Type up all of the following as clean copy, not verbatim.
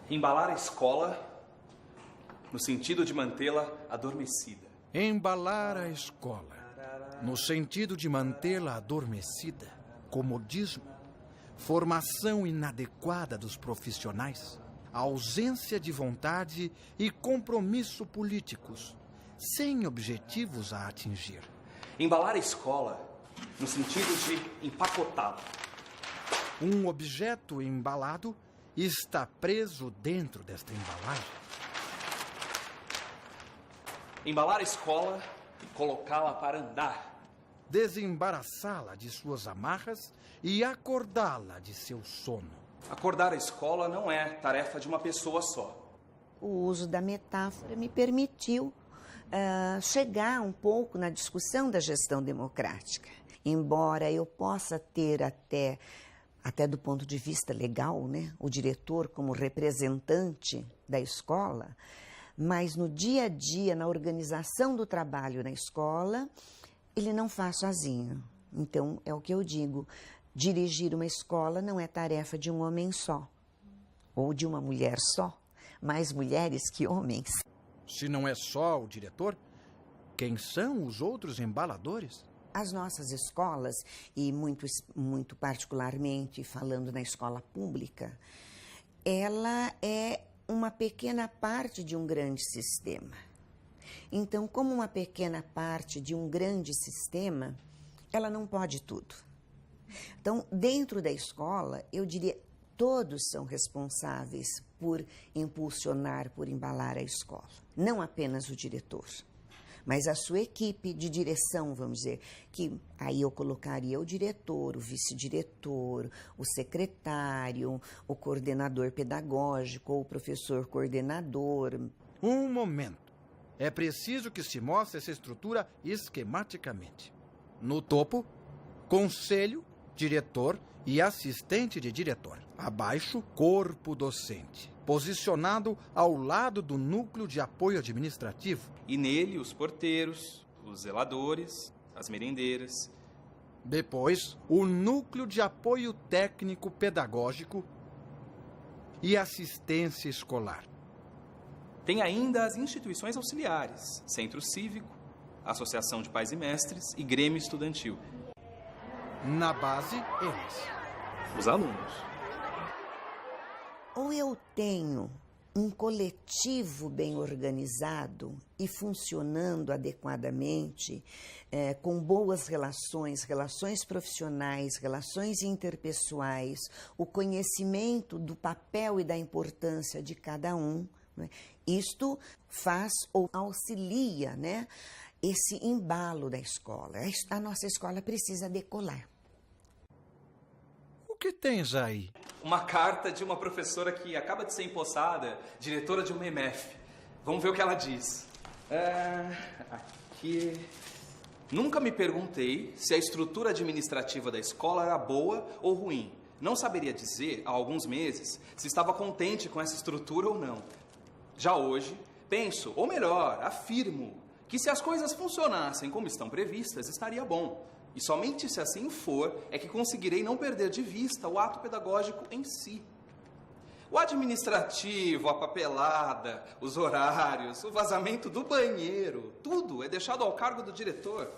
Embalar a escola no sentido de mantê-la adormecida. Embalar a escola no sentido de mantê-la adormecida. Comodismo, formação inadequada dos profissionais, ausência de vontade e compromisso políticos, sem objetivos a atingir. Embalar a escola no sentido de empacotá-la. Um objeto embalado está preso dentro desta embalagem. Embalar a escola e colocá-la para andar. Desembaraçá-la de suas amarras e acordá-la de seu sono. Acordar a escola não é tarefa de uma pessoa só. O uso da metáfora me permitiu chegar um pouco na discussão da gestão democrática. Embora eu possa ter até do ponto de vista legal, né, o diretor como representante da escola, mas no dia a dia, na organização do trabalho na escola, ele não faz sozinho. Então, é o que eu digo, dirigir uma escola não é tarefa de um homem só, ou de uma mulher só, mais mulheres que homens. Se não é só o diretor, quem são os outros embaladores? As nossas escolas, e muito particularmente falando na escola pública, ela é uma pequena parte de um grande sistema. Então, como uma pequena parte de um grande sistema, ela não pode tudo. Então, dentro da escola, eu diria, todos são responsáveis por impulsionar, por embalar a escola. Não apenas o diretor, mas a sua equipe de direção, vamos dizer, que aí eu colocaria o diretor, o vice-diretor, o secretário, o coordenador pedagógico ou o professor coordenador. Um momento. É preciso que se mostre essa estrutura esquematicamente. No topo, conselho, diretor e assistente de diretor. Abaixo, corpo docente, posicionado ao lado do núcleo de apoio administrativo. E nele os porteiros, os zeladores, as merendeiras. Depois, o núcleo de apoio técnico pedagógico e assistência escolar. Tem ainda as instituições auxiliares, centro cívico, associação de pais e mestres e grêmio estudantil. Na base, eles. Os alunos. Ou eu tenho um coletivo bem organizado e funcionando adequadamente, com boas relações profissionais, relações interpessoais, o conhecimento do papel e da importância de cada um, né? Isto faz ou auxilia, né, esse embalo da escola. A nossa escola precisa decolar. O que tens aí? Uma carta de uma professora que acaba de ser empossada, diretora de uma EMF. Vamos ver o que ela diz. Aqui... Nunca me perguntei se a estrutura administrativa da escola era boa ou ruim. Não saberia dizer, há alguns meses, se estava contente com essa estrutura ou não. Já hoje, penso, ou melhor, afirmo, que se as coisas funcionassem como estão previstas, estaria bom. E somente se assim for, é que conseguirei não perder de vista o ato pedagógico em si. O administrativo, a papelada, os horários, o vazamento do banheiro, tudo é deixado ao cargo do diretor.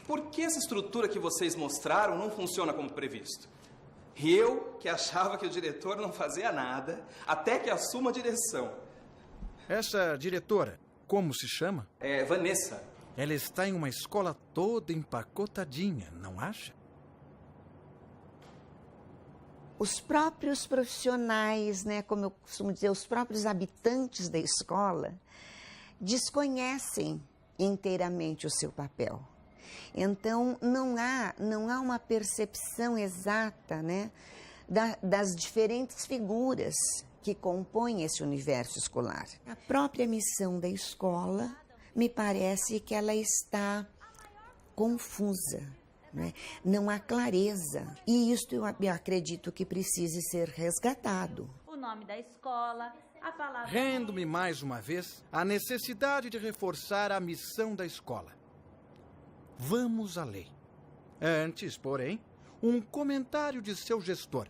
Por que essa estrutura que vocês mostraram não funciona como previsto? E eu, que achava que o diretor não fazia nada, até que assuma a direção. Essa diretora, como se chama? É Vanessa. Ela está em uma escola toda empacotadinha, não acha? Os próprios profissionais, né, como eu costumo dizer, os próprios habitantes da escola, desconhecem inteiramente o seu papel. Então, não há uma percepção exata, né, das diferentes figuras que compõem esse universo escolar. A própria missão da escola, me parece que ela está confusa, né? Não há clareza. E isto eu acredito que precise ser resgatado. O nome da escola, a palavra... Rendo-me mais uma vez à necessidade de reforçar a missão da escola. Vamos à lei. Antes, porém, um comentário de seu gestor,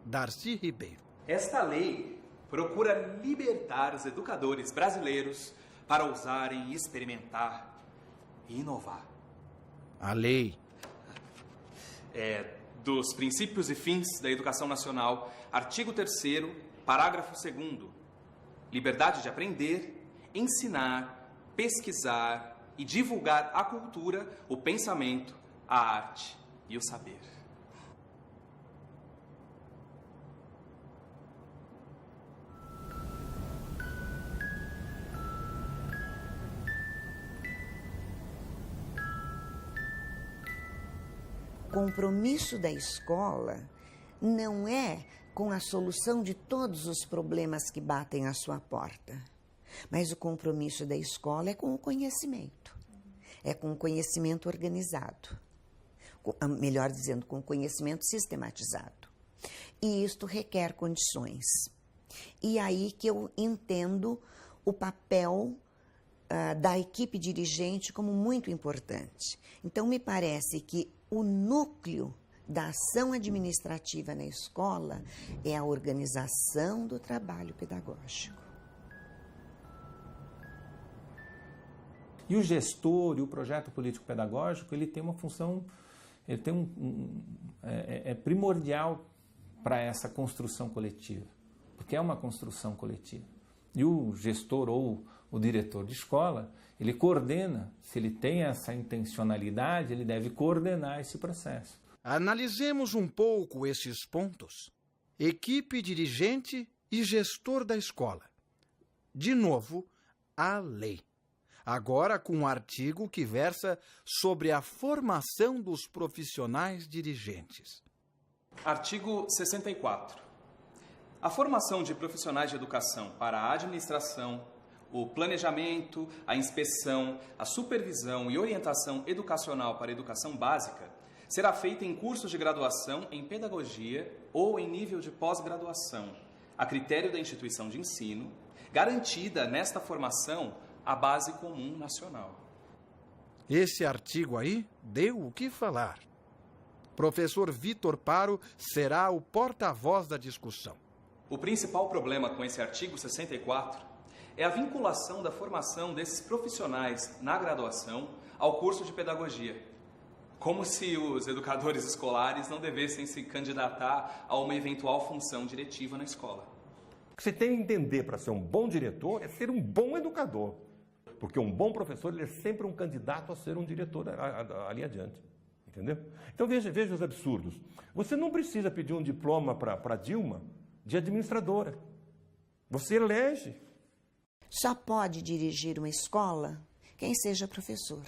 Darcy Ribeiro. Esta lei procura libertar os educadores brasileiros para ousarem experimentar e inovar. A lei. Dos princípios e fins da educação nacional, artigo 3º, parágrafo 2º. Liberdade de aprender, ensinar, pesquisar e divulgar a cultura, o pensamento, a arte e o saber. O compromisso da escola não é com a solução de todos os problemas que batem à sua porta, mas o compromisso da escola é com o conhecimento, é com o conhecimento organizado, melhor dizendo, com o conhecimento sistematizado. E isto requer condições. E aí que eu entendo o papel da equipe dirigente como muito importante. Então, me parece que o núcleo da ação administrativa na escola é a organização do trabalho pedagógico. E o gestor e o projeto político-pedagógico, ele tem uma função, ele tem é primordial para essa construção coletiva, porque é uma construção coletiva. E o gestor ou o diretor de escola, ele coordena, se ele tem essa intencionalidade, ele deve coordenar esse processo. Analisemos um pouco esses pontos. Equipe dirigente e gestor da escola. De novo, a lei. Agora com um artigo que versa sobre a formação dos profissionais dirigentes. Artigo 64. A formação de profissionais de educação para a administração, o planejamento, a inspeção, a supervisão e orientação educacional para a educação básica será feita em cursos de graduação em pedagogia ou em nível de pós-graduação, a critério da instituição de ensino, garantida nesta formação a base comum nacional. Esse artigo aí deu o que falar. Professor Vitor Paro será o porta-voz da discussão. O principal problema com esse artigo 64 é a vinculação da formação desses profissionais na graduação ao curso de pedagogia, como se os educadores escolares não devessem se candidatar a uma eventual função diretiva na escola. O que você tem que entender para ser um bom diretor é ser um bom educador, porque um bom professor ele é sempre um candidato a ser um diretor ali adiante. Entendeu? Então veja os absurdos. Você não precisa pedir um diploma para Dilma de administradora. Você elege. Só pode dirigir uma escola quem seja professor,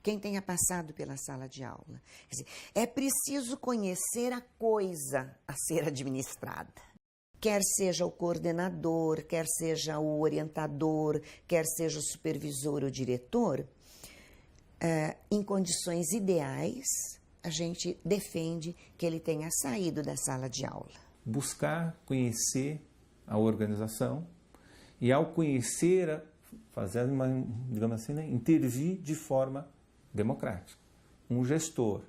quem tenha passado pela sala de aula. Quer dizer, é preciso conhecer a coisa a ser administrada. Quer seja o coordenador, quer seja o orientador, quer seja o supervisor ou diretor, em condições ideais, a gente defende que ele tenha saído da sala de aula. Buscar conhecer a organização e, ao conhecer, fazer digamos assim, intervir de forma democrática. Um gestor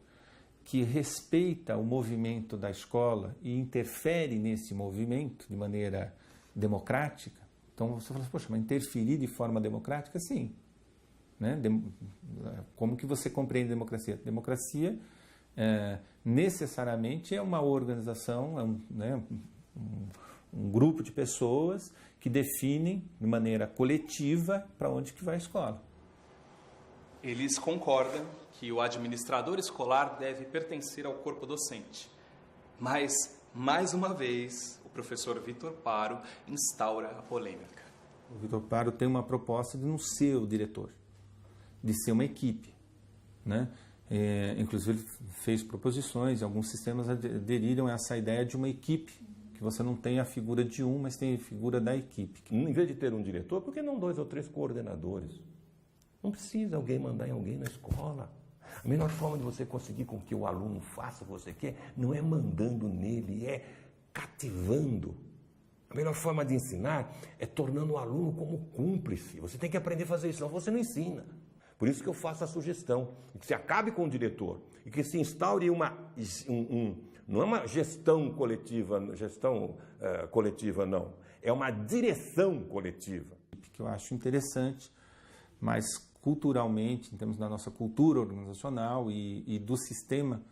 que respeita o movimento da escola e interfere nesse movimento de maneira democrática. Então você fala assim, poxa, mas interferir de forma democrática? Sim. Né? Como que você compreende democracia? Democracia necessariamente é uma organização, um grupo de pessoas que definem de maneira coletiva para onde que vai a escola. Eles concordam que o administrador escolar deve pertencer ao corpo docente. Mas, mais uma vez, o professor Vitor Paro instaura a polêmica. O Vitor Paro tem uma proposta de não ser o diretor, de ser uma equipe. né? Inclusive ele fez proposições, alguns sistemas aderiram a essa ideia de uma equipe, que você não tem a figura de um, mas tem a figura da equipe. Em vez de ter um diretor, por que não 2 ou 3 coordenadores? Não precisa alguém mandar em alguém na escola. A melhor forma de você conseguir com que o aluno faça o que você quer não é mandando nele, é cativando. A melhor forma de ensinar é tornando o aluno como cúmplice. Você tem que aprender a fazer isso, senão você não ensina. Por isso que eu faço a sugestão, que se acabe com o diretor e que se instaure não é uma gestão coletiva, não. É uma direção coletiva. Que eu acho interessante, mas culturalmente, em termos da nossa cultura organizacional e do sistema,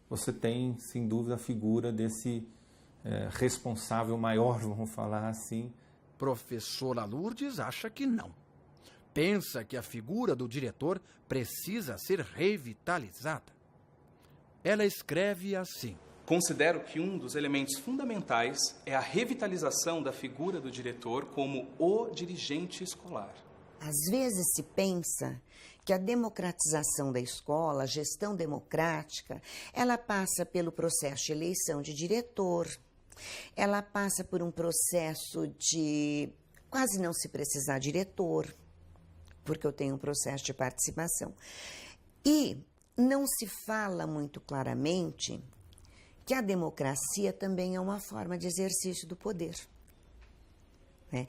você tem, sem dúvida, a figura desse responsável maior, vamos falar assim. Professora Lourdes acha que não. Pensa que a figura do diretor precisa ser revitalizada. Ela escreve assim: Considero que um dos elementos fundamentais é a revitalização da figura do diretor como o dirigente escolar. Às vezes se pensa que a democratização da escola, a gestão democrática, ela passa pelo processo de eleição de diretor, ela passa por um processo de quase não se precisar diretor, porque eu tenho um processo de participação. E não se fala muito claramente que a democracia também é uma forma de exercício do poder, né?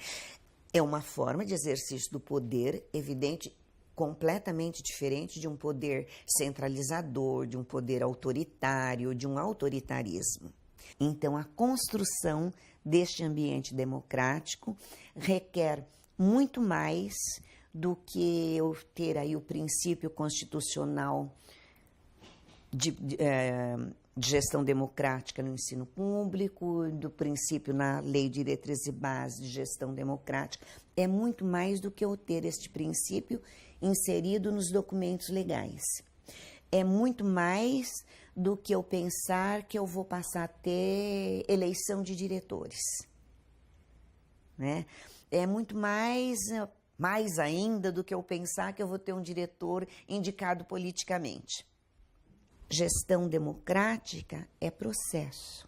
É uma forma de exercício do poder, evidente, completamente diferente de um poder centralizador, de um poder autoritário, de um autoritarismo. Então, a construção deste ambiente democrático requer muito mais do que eu ter aí o princípio constitucional de gestão democrática no ensino público, do princípio na Lei de Diretrizes e Bases de Gestão Democrática. É muito mais do que eu ter este princípio inserido nos documentos legais. É muito mais do que eu pensar que eu vou passar a ter eleição de diretores, né? É muito mais ainda do que eu pensar que eu vou ter um diretor indicado politicamente. Gestão democrática é processo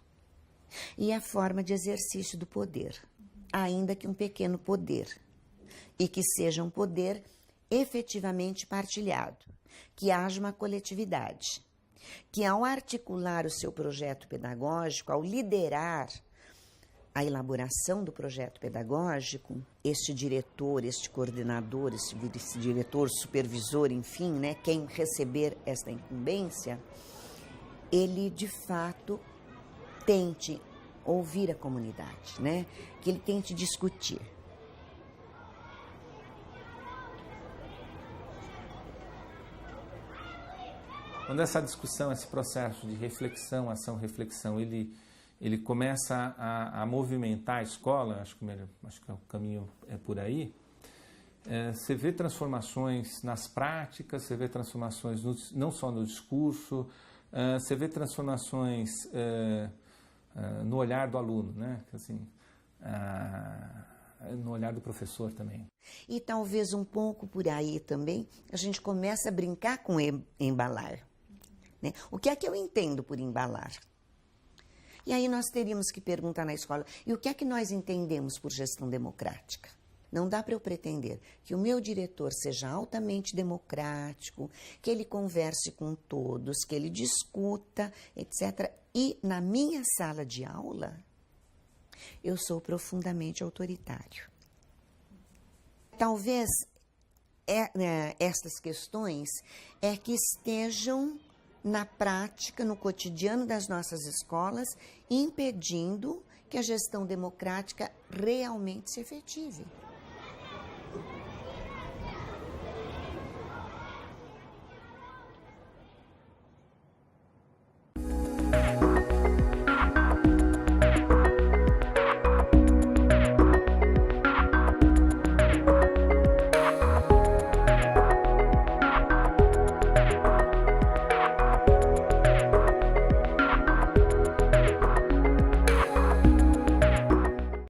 e é forma de exercício do poder, ainda que um pequeno poder, e que seja um poder efetivamente partilhado, que haja uma coletividade, que ao articular o seu projeto pedagógico, ao liderar a elaboração do projeto pedagógico, este diretor, este coordenador, este diretor, supervisor, enfim, né, quem receber esta incumbência, ele de fato tente ouvir a comunidade, né, que ele tente discutir. Quando essa discussão, esse processo de reflexão, ação-reflexão, ele começa a movimentar a escola, acho que o caminho é por aí, você vê transformações nas práticas, você vê transformações não só no discurso, você vê transformações no olhar do aluno, né? Assim, no olhar do professor também. E talvez um pouco por aí também a gente começa a brincar com embalar, né? O que é que eu entendo por embalar? E aí nós teríamos que perguntar na escola, e o que é que nós entendemos por gestão democrática? Não dá para eu pretender que o meu diretor seja altamente democrático, que ele converse com todos, que ele discuta, etc. E na minha sala de aula, eu sou profundamente autoritário. Talvez estas questões é que estejam na prática, no cotidiano das nossas escolas, impedindo que a gestão democrática realmente se efetive.